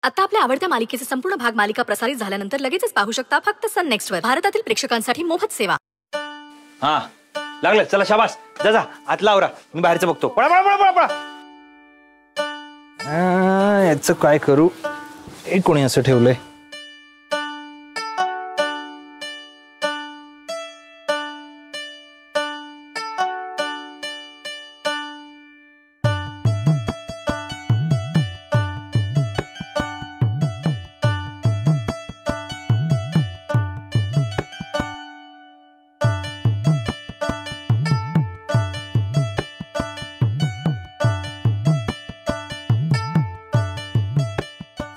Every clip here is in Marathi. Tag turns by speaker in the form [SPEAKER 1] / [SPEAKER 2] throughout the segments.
[SPEAKER 1] आता आपल्या आवडत्या मालिकेचे संपूर्ण भाग मालिका प्रसारित झाल्यानंतर लगेचच पाहू शकता फक्त सन नेक्स्ट वर. भारतातील प्रेक्षकांसाठी मोफत सेवा.
[SPEAKER 2] हा लागलं, चला शाबास, जा जा आतला आवरा, मी बाहेरचं बघतो. पळा पळा पळा पळा. याचं काय करू, हे कोणी असं ठेवलंय?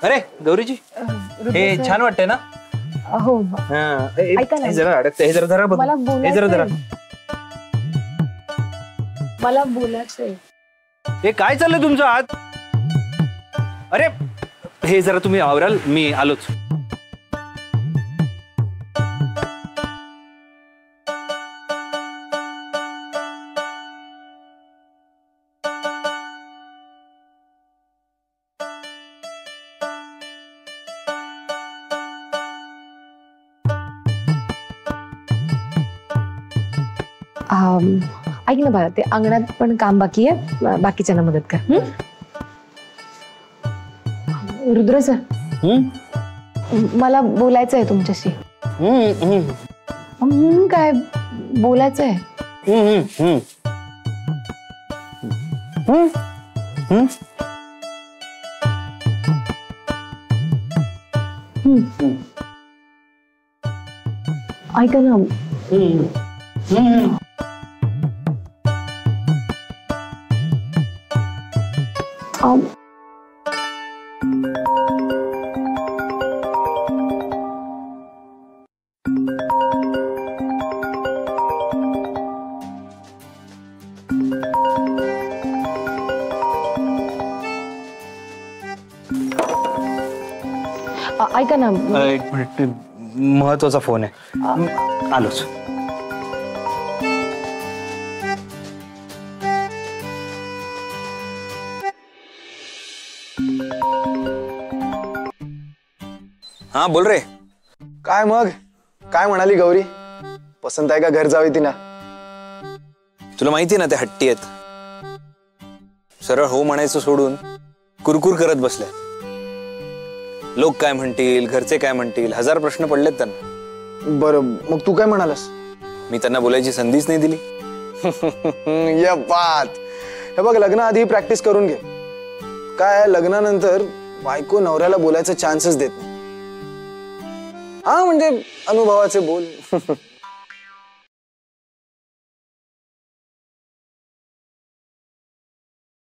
[SPEAKER 2] अरे गौरीजी, हे छान वाटतंय ना?
[SPEAKER 3] हो.
[SPEAKER 2] हे जरा अडकतंय, हे जरा जरा बघ, हे जरा जरा.
[SPEAKER 3] मला बोलायचंय.
[SPEAKER 2] हे काय चाललंय तुमचं आत? अरे हे जरा तुम्ही आवराल, मी आलोच.
[SPEAKER 3] ऐक ना बाळा, ते अंगणात पण काम बाकी आहे, बाकीच्यांना मदत कर. रुद्र सर, मला बोलायचं आहे तुमच्याशी. काय बोलायचं आहे? ऐका ना. ऐका ना,
[SPEAKER 2] एक मिनिट, महत्वाचा फोन आहे, आलोच.
[SPEAKER 4] हा बोल रे.
[SPEAKER 5] काय मग, काय म्हणाली गौरी? पसंत आहे का घर जावी तिला?
[SPEAKER 4] तुला माहिती ना, ते हट्टी आहेत. सरळ हो म्हणायचं सोडून कुरकुर करत बसल्यात. लोक काय म्हणतील, घरचे काय म्हणतील, हजार प्रश्न पडलेत त्यांना.
[SPEAKER 5] बरं, मग तू काय म्हणालास?
[SPEAKER 4] मी त्यांना बोलायची संधीच नाही दिली.
[SPEAKER 5] या बात. हे बघ, लग्नाआधी प्रॅक्टिस करून घे. काय लग्नानंतर बायको नवऱ्याला बोलायचा चान्सच देत नाही. हा म्हणजे अनुभवाचे बोल.